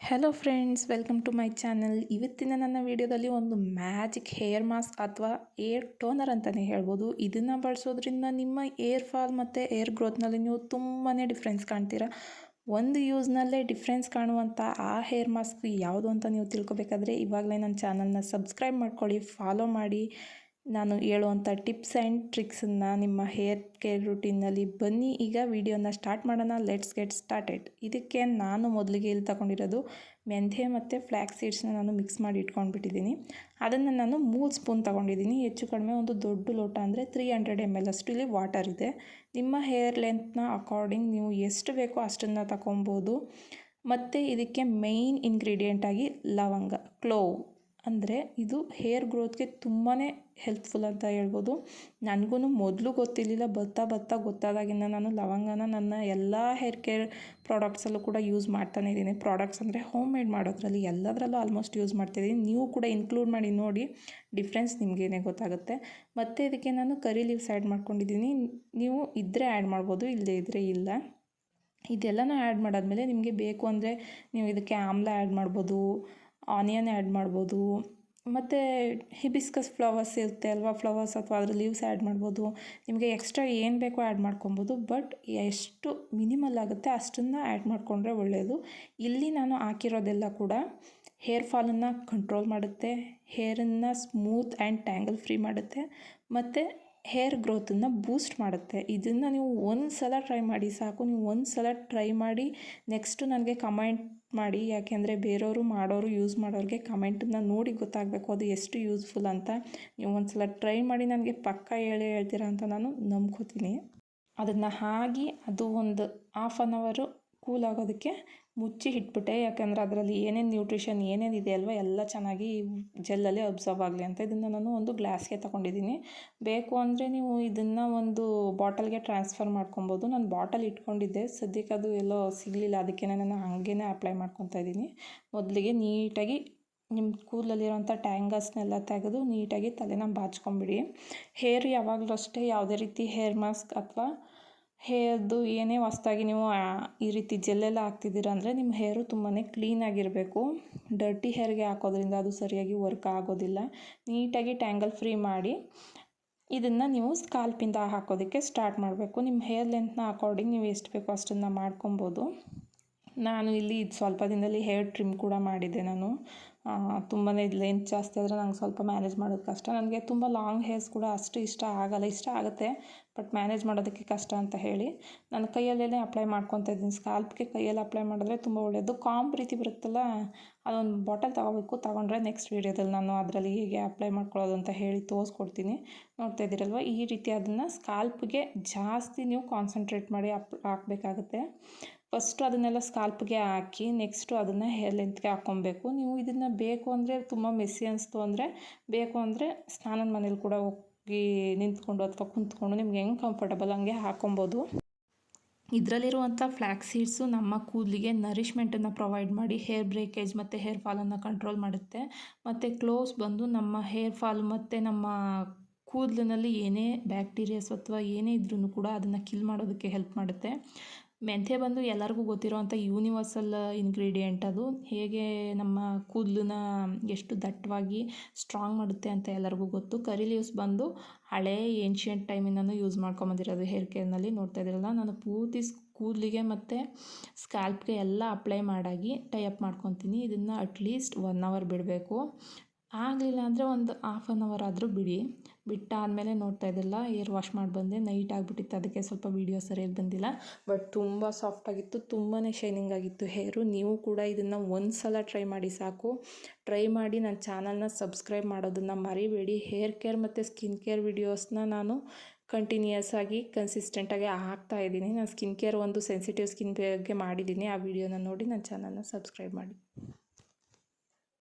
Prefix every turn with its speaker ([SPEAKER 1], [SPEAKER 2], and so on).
[SPEAKER 1] Hello friends, welcome to my channel. ಇವತ್ತಿನ ನನ್ನ ವಿಡಿಯೋದಲ್ಲಿ ಒಂದು ಮ್ಯಾಜಿಕ್ ಹೇರ್ ಮಾಸ್ಕ್ ಅಥವಾ ಏರ್ ಟೋನರ್ ಅಂತಲೇ ಹೇಳ್ಬೋದು. ಇದನ್ನು ಬಳಸೋದ್ರಿಂದ ನಿಮ್ಮ ಏರ್ ಫಾಲ್ ಮತ್ತು ಏರ್ ಗ್ರೋತ್ನಲ್ಲಿ ನೀವು ತುಂಬಾ ಡಿಫ್ರೆನ್ಸ್ ಕಾಣ್ತೀರಾ. ಒಂದು ಯೂಸ್ನಲ್ಲೇ ಡಿಫ್ರೆನ್ಸ್ ಕಾಣುವಂಥ ಆ ಹೇರ್ ಮಾಸ್ಕ್ ಯಾವುದು ಅಂತ ನೀವು ತಿಳ್ಕೊಬೇಕಾದ್ರೆ ಇವಾಗಲೇ ನನ್ನ ಚಾನಲ್ನ ಸಬ್ಸ್ಕ್ರೈಬ್ ಮಾಡ್ಕೊಳ್ಳಿ, ಫಾಲೋ ಮಾಡಿ. ನಾನು ಹೇಳುವಂಥ ಟಿಪ್ಸ್ ಆ್ಯಂಡ್ ಟ್ರಿಕ್ಸನ್ನು ನಿಮ್ಮ ಹೇರ್ ಕೇರ್ ರುಟೀನಲ್ಲಿ ಬನ್ನಿ. ಈಗ ವಿಡಿಯೋನ ಸ್ಟಾರ್ಟ್ ಮಾಡೋಣ. Let's get started. ಇದಕ್ಕೆ ನಾನು ಮೊದಲಿಗೆ ಇಲ್ಲಿ ತಗೊಂಡಿರೋದು ಮೆಂಥೆ ಮತ್ತು ಫ್ಲ್ಯಾಕ್ಸ್ ಸೀಡ್ಸ್ನ ನಾನು ಮಿಕ್ಸ್ ಮಾಡಿ ಇಟ್ಕೊಂಡ್ಬಿಟ್ಟಿದ್ದೀನಿ. ಅದನ್ನು ನಾನು 3 ಸ್ಪೂನ್ ತೊಗೊಂಡಿದ್ದೀನಿ. ಹೆಚ್ಚು ಕಡಿಮೆ ಒಂದು ದೊಡ್ಡ ಲೋಟ ಅಂದರೆ 300 ml ಅಷ್ಟು ಇಲ್ಲಿ ವಾಟರ್ ಇದೆ. ನಿಮ್ಮ ಹೇರ್ ಲೆಂತ್ನ ಅಕಾರ್ಡಿಂಗ್ ನೀವು ಎಷ್ಟು ಬೇಕೋ ಅಷ್ಟನ್ನು ತಗೊಬೋದು. ಮತ್ತು ಇದಕ್ಕೆ ಮೇಯ್ನ್ ಇಂಗ್ರೀಡಿಯೆಂಟಾಗಿ ಲವಂಗ, ಕ್ಲೋವ್. ಅಂದರೆ ಇದು ಹೇರ್ ಗ್ರೋತ್ಗೆ ತುಂಬಾ ಹೆಲ್ಪ್ಫುಲ್ ಅಂತ ಹೇಳ್ಬೋದು. ನನಗೂ ಮೊದಲು ಗೊತ್ತಿರಲಿಲ್ಲ, ಬರ್ತಾ ಗೊತ್ತಾದಾಗಿಂದ ನಾನು ಲವಂಗನ ನನ್ನ ಎಲ್ಲ ಹೇರ್ ಕೇರ್ ಪ್ರಾಡಕ್ಟ್ಸಲ್ಲೂ ಕೂಡ ಯೂಸ್ ಮಾಡ್ತಾನೆ ಇದ್ದೀನಿ. ಪ್ರಾಡಕ್ಟ್ಸ್ ಅಂದರೆ ಹೋಮ್ ಮೇಡ್ ಮಾಡೋದ್ರಲ್ಲಿ ಎಲ್ಲದರಲ್ಲೂ ಆಲ್ಮೋಸ್ಟ್ ಯೂಸ್ ಮಾಡ್ತಾಯಿದ್ದೀನಿ. ನೀವು ಕೂಡ ಇನ್ಕ್ಲೂಡ್ ಮಾಡಿ ನೋಡಿ, ಡಿಫ್ರೆನ್ಸ್ ನಿಮಗೇನೆ ಗೊತ್ತಾಗುತ್ತೆ. ಮತ್ತು ಇದಕ್ಕೆ ನಾನು ಕರಿ ಲೀವ್ಸ್ ಆ್ಯಡ್ ಮಾಡ್ಕೊಂಡಿದ್ದೀನಿ. ನೀವು ಇದ್ದರೆ ಆ್ಯಡ್ ಮಾಡ್ಬೋದು, ಇಲ್ಲದೇ ಇದ್ದರೆ ಇಲ್ಲ. ಇದೆಲ್ಲನೂ ಆ್ಯಡ್ ಮಾಡಾದಮೇಲೆ ನಿಮಗೆ ಬೇಕು ಅಂದರೆ ನೀವು ಇದಕ್ಕೆ ಆಮ್ಲ ಆ್ಯಡ್ ಮಾಡ್ಬೋದು, ಆನಿಯನ್ ಆ್ಯಡ್ ಮಾಡ್ಬೋದು, ಮತ್ತು ಹಿಬಿಸ್ಕಸ್ ಫ್ಲವರ್ಸ್ ಇರುತ್ತೆ ಅಲ್ವಾ, ಫ್ಲವರ್ಸ್ ಅಥವಾ ಅದರ ಲೀವ್ಸ್ ಆ್ಯಡ್ ಮಾಡ್ಬೋದು. ನಿಮಗೆ ಎಕ್ಸ್ಟ್ರಾ ಏನು ಬೇಕೋ ಆ್ಯಡ್ ಮಾಡ್ಕೊಬೋದು. ಬಟ್ ಎಷ್ಟು ಮಿನಿಮಲ್ ಆಗುತ್ತೆ ಅಷ್ಟನ್ನು ಆ್ಯಡ್ ಮಾಡಿಕೊಂಡ್ರೆ ಒಳ್ಳೆಯದು. ಇಲ್ಲಿ ನಾನು ಹಾಕಿರೋದೆಲ್ಲ ಕೂಡ ಹೇರ್ ಫಾಲನ್ನು ಕಂಟ್ರೋಲ್ ಮಾಡುತ್ತೆ, ಹೇರನ್ನು ಸ್ಮೂತ್ ಆ್ಯಂಡ್ ಟ್ಯಾಂಗಲ್ ಫ್ರೀ ಮಾಡುತ್ತೆ, ಮತ್ತು ಹೇರ್ ಗ್ರೋತನ್ನು ಬೂಸ್ಟ್ ಮಾಡುತ್ತೆ. ಇದನ್ನು ನೀವು ಒಂದು ಸಲ ಟ್ರೈ ಮಾಡಿ ಸಾಕು. ನೀವು ಒಂದು ಸಲ ಟ್ರೈ ಮಾಡಿ ನೆಕ್ಸ್ಟು ನನಗೆ ಕಮೆಂಟ್ ಮಾಡಿ. ಯಾಕೆಂದರೆ ಬೇರೆಯವರು ಮಾಡೋರು, ಯೂಸ್ ಮಾಡೋರಿಗೆ ಕಮೆಂಟನ್ನು ನೋಡಿ ಗೊತ್ತಾಗಬೇಕು ಅದು ಎಷ್ಟು ಯೂಸ್ಫುಲ್ ಅಂತ. ನೀವು ಒಂದು ಸಲ ಟ್ರೈ ಮಾಡಿ ನನಗೆ ಪಕ್ಕ ಹೇಳ್ತೀರಾ ಅಂತ ನಾನು ನಂಬ್ಕೋತೀನಿ. ಅದನ್ನು ಹಾಗೆ ಅದು ಒಂದು 1/2 ಅವರ್ ಕೂಲ್ ಆಗೋದಕ್ಕೆ ಮುಚ್ಚಿ ಇಟ್ಬಿಟ್ಟೆ. ಯಾಕಂದರೆ ಅದರಲ್ಲಿ ಏನೇನು ನ್ಯೂಟ್ರಿಷನ್ ಏನೇನಿದೆ ಅಲ್ವ ಎಲ್ಲ ಚೆನ್ನಾಗಿ ಜೆಲ್ಲಲ್ಲಿ ಅಬ್ಸರ್ವ್ ಆಗಲಿ ಅಂತ. ಇದನ್ನು ನಾನು ಒಂದು ಗ್ಲಾಸ್ಗೆ ತೊಗೊಂಡಿದ್ದೀನಿ. ಬೇಕು ಅಂದರೆ ನೀವು ಇದನ್ನು ಒಂದು ಬಾಟಲ್ಗೆ ಟ್ರಾನ್ಸ್ಫರ್ ಮಾಡ್ಕೊಬೋದು. ನಾನು ಬಾಟಲ್ ಇಟ್ಕೊಂಡಿದ್ದೆ, ಸದ್ಯಕ್ಕೆ ಅದು ಎಲ್ಲೋ ಸಿಗಲಿಲ್ಲ, ಅದಕ್ಕೆ ನಾನು ಹಾಗೇ ಅಪ್ಲೈ ಮಾಡ್ಕೊತಾ ಇದ್ದೀನಿ. ಮೊದಲಿಗೆ ನೀಟಾಗಿ ನಿಮ್ಮ ಕೂದಲಲ್ಲಿರೋಂಥ ಟ್ಯಾಂಗಲ್ಸ್ನೆಲ್ಲ ತೆಗೆದು ನೀಟಾಗಿ ತಲೆನ ಬಾಚ್ಕೊಂಬಿಡಿ. ಹೇರ್ ಯಾವಾಗಲೂ ಅಷ್ಟೇ ಯಾವುದೇ ರೀತಿ ಹೇರ್ ಮಾಸ್ಕ್ ಅಥವಾ ಹೇರ್ದು ಏನೇ ಹೊಸ್ದಾಗಿ ನೀವು ಈ ರೀತಿ ಜೆಲ್ಲೆಲ್ಲ ಹಾಕ್ತಿದ್ದೀರ ಅಂದರೆ ನಿಮ್ಮ ಹೇರು ತುಂಬಾ ಕ್ಲೀನಾಗಿರಬೇಕು. ಡರ್ಟಿ ಹೇರ್ಗೆ ಹಾಕೋದ್ರಿಂದ ಅದು ಸರಿಯಾಗಿ ವರ್ಕ್ ಆಗೋದಿಲ್ಲ. ನೀಟಾಗಿ ಟ್ಯಾಂಗಲ್ ಫ್ರೀ ಮಾಡಿ ಇದನ್ನು ನೀವು ಸ್ಕಾಲ್ಪಿಂದ ಹಾಕೋದಕ್ಕೆ ಸ್ಟಾರ್ಟ್ ಮಾಡಬೇಕು. ನಿಮ್ಮ ಹೇರ್ ಲೆಂತ್ನ ಅಕಾರ್ಡಿಂಗ್ ನೀವು ಎಷ್ಟು ಬೇಕೋ ಅಷ್ಟನ್ನು ಮಾಡ್ಕೊಬೋದು. ನಾನು ಇಲ್ಲಿ ಸ್ವಲ್ಪ ದಿನದಲ್ಲಿ ಹೇರ್ ಟ್ರಿಮ್ ಕೂಡ ಮಾಡಿದ್ದೆ. ನಾನು ತುಂಬಾ ಲೆಂತ್ ಜಾಸ್ತಿ ಆದರೆ ನಂಗೆ ಸ್ವಲ್ಪ ಮ್ಯಾನೇಜ್ ಮಾಡೋದು ಕಷ್ಟ. ನನಗೆ ತುಂಬ ಲಾಂಗ್ ಹೇರ್ಸ್ ಕೂಡ ಅಷ್ಟು ಇಷ್ಟ ಆಗಲ್ಲ. ಇಷ್ಟ ಆಗುತ್ತೆ ಬಟ್ ಮ್ಯಾನೇಜ್ ಮಾಡೋದಕ್ಕೆ ಕಷ್ಟ ಅಂತ ಹೇಳಿ ನಾನು ಕೈಯಲ್ಲೇ ಅಪ್ಲೈ ಮಾಡ್ಕೊತಾ ಇದ್ದೀನಿ. ಸ್ಕಾಲ್ಪ್ಗೆ ಕೈಯಲ್ಲಿ ಅಪ್ಲೈ ಮಾಡಿದ್ರೆ ತುಂಬ ಒಳ್ಳೆಯದು. ಕಾಂಬ್ ರೀತಿ ಬರುತ್ತಲ್ಲ, ಅದೊಂದು ಬಾಟಲ್ ತೊಗೊಂಡ್ರೆ ನೆಕ್ಸ್ಟ್ ವೀಡಿಯೋದಲ್ಲಿ ನಾನು ಅದರಲ್ಲಿ ಹೇಗೆ ಅಪ್ಲೈ ಮಾಡ್ಕೊಳ್ಳೋದು ಅಂತ ಹೇಳಿ ತೋರಿಸ್ಕೊಡ್ತೀನಿ. ನೋಡ್ತಾ ಇದ್ದೀರಲ್ವ, ಈ ರೀತಿ ಅದನ್ನು ಸ್ಕಾಲ್ಪ್ಗೆ ಜಾಸ್ತಿ ನೀವು ಕಾನ್ಸಂಟ್ರೇಟ್ ಮಾಡಿ ಹಾಕಬೇಕಾಗುತ್ತೆ. ಫಸ್ಟು ಅದನ್ನೆಲ್ಲ ಸ್ಕಾಲ್ಪ್ಗೆ ಹಾಕಿ ನೆಕ್ಸ್ಟು ಅದನ್ನು ಹೇರ್ ಲೆಂತ್ಗೆ ಹಾಕ್ಕೊಬೇಕು. ನೀವು ಇದನ್ನು ಬೇಕು ಅಂದರೆ ತುಂಬ ಮೆಸ್ಸಿ ಅನಿಸ್ತು ಅಂದರೆ ಬೇಕು ಅಂದರೆ ಸ್ನಾನದ ಮನೇಲಿ ಕೂಡ ಹೋಗಿ ನಿಂತ್ಕೊಂಡು ಅಥವಾ ಕುಂತ್ಕೊಂಡು ನಿಮ್ಗೆ ಹೆಂಗೆ ಕಂಫರ್ಟಬಲ್ ಹಂಗೆ ಹಾಕ್ಕೊಬೋದು. ಇದರಲ್ಲಿರುವಂಥ ಫ್ಲ್ಯಾಕ್ಸ್ ಸೀಡ್ಸು ನಮ್ಮ ಕೂದಲಿಗೆ ನರಿಷ್ಮೆಂಟನ್ನು ಪ್ರೊವೈಡ್ ಮಾಡಿ ಹೇರ್ ಬ್ರೇಕೇಜ್ ಮತ್ತು ಹೇರ್ ಫಾಲನ್ನು ಕಂಟ್ರೋಲ್ ಮಾಡುತ್ತೆ. ಮತ್ತು ಕ್ಲೋವ್ಸ್ ಬಂದು ನಮ್ಮ ಹೇರ್ ಫಾಲ್ ಮತ್ತು ನಮ್ಮ ಕೂದಲಿನಲ್ಲಿ ಏನೇ ಬ್ಯಾಕ್ಟೀರಿಯಾಸ್ ಅಥವಾ ಏನೇ ಇದ್ರೂ ಕೂಡ ಅದನ್ನು ಕಿಲ್ ಮಾಡೋದಕ್ಕೆ ಹೆಲ್ಪ್ ಮಾಡುತ್ತೆ. ಮೆಂಥೆ ಬಂದು ಎಲ್ಲರಿಗೂ ಗೊತ್ತಿರೋವಂಥ ಯೂನಿವರ್ಸಲ್ ಇಂಗ್ರೀಡಿಯೆಂಟ್. ಅದು ಹೇಗೆ ನಮ್ಮ ಕೂದಲನ್ನ ಎಷ್ಟು ದಟ್ಟವಾಗಿ ಸ್ಟ್ರಾಂಗ್ ಮಾಡುತ್ತೆ ಅಂತ ಎಲ್ಲರಿಗೂ ಗೊತ್ತು. ಕರಿ ಲೀವ್ಸ್ ಬಂದು ಹಳೇ ಏನ್ಷಿಯಂಟ್ ಟೈಮಿಂದನೂ ಯೂಸ್ ಮಾಡ್ಕೊಂಬಂದಿರೋದು ಹೇರ್ ಕೇರ್ನಲ್ಲಿ. ನೋಡ್ತಾ ಇದ್ದೀರಲ್ಲ, ನಾನು ಪೂರ್ತಿ ಕೂದಲಿಗೆ ಮತ್ತು ಸ್ಕ್ಯಾಲ್ಪ್ಗೆ ಎಲ್ಲ ಅಪ್ಲೈ ಮಾಡಾಗಿ ಟೈ ಅಪ್ ಮಾಡ್ಕೊತೀನಿ. ಇದನ್ನು ಅಟ್ಲೀಸ್ಟ್ 1 ಅವರ್ ಬಿಡಬೇಕು. ಆಗಲಿಲ್ಲ ಅಂದರೆ ಒಂದು 1/2 ಅವರ್ ಆದರೂ ಬಿಟ್ಟಾದಮೇಲೆ ನೋಡ್ತಾ ಇದ್ದಿಲ್ಲ, ಏರ್ ವಾಶ್ ಮಾಡಿ ಬಂದೆ. ನೈಟ್ ಆಗಿಬಿಟ್ಟಿತ್ತು, ಅದಕ್ಕೆ ಸ್ವಲ್ಪ ವೀಡಿಯೋ ಸರಿಯಾಗಿ ಬಂದಿಲ್ಲ. ಬಟ್ ತುಂಬ ಸಾಫ್ಟಾಗಿತ್ತು, ತುಂಬಾ ಶೈನಿಂಗ್ ಆಗಿತ್ತು ಹೇರು. ನೀವು ಕೂಡ ಇದನ್ನು ಒಂದು ಸಲ ಟ್ರೈ ಮಾಡಿ ಸಾಕು. ಟ್ರೈ ಮಾಡಿ ನನ್ನ ಚಾನಲ್ನ ಸಬ್ಸ್ಕ್ರೈಬ್ ಮಾಡೋದನ್ನು ಮರಿಬೇಡಿ. ಹೇರ್ ಕೇರ್ ಮತ್ತು ಸ್ಕಿನ್ ಕೇರ್ ವೀಡಿಯೋಸ್ನ ನಾನು ಕಂಟಿನ್ಯೂಯಸ್ ಆಗಿ ಕನ್ಸಿಸ್ಟೆಂಟಾಗಿ ಹಾಕ್ತಾ ಇದ್ದೀನಿ. ನಾನು ಸ್ಕಿನ್ ಕೇರ್ ಒಂದು ಸೆನ್ಸಿಟಿವ್ ಸ್ಕಿನ್ ಬಗ್ಗೆ ಮಾಡಿದ್ದೀನಿ. ಆ ವಿಡಿಯೋನ ನೋಡಿ ನನ್ನ ಚಾನಲ್ನ ಸಬ್ಸ್ಕ್ರೈಬ್ ಮಾಡಿ.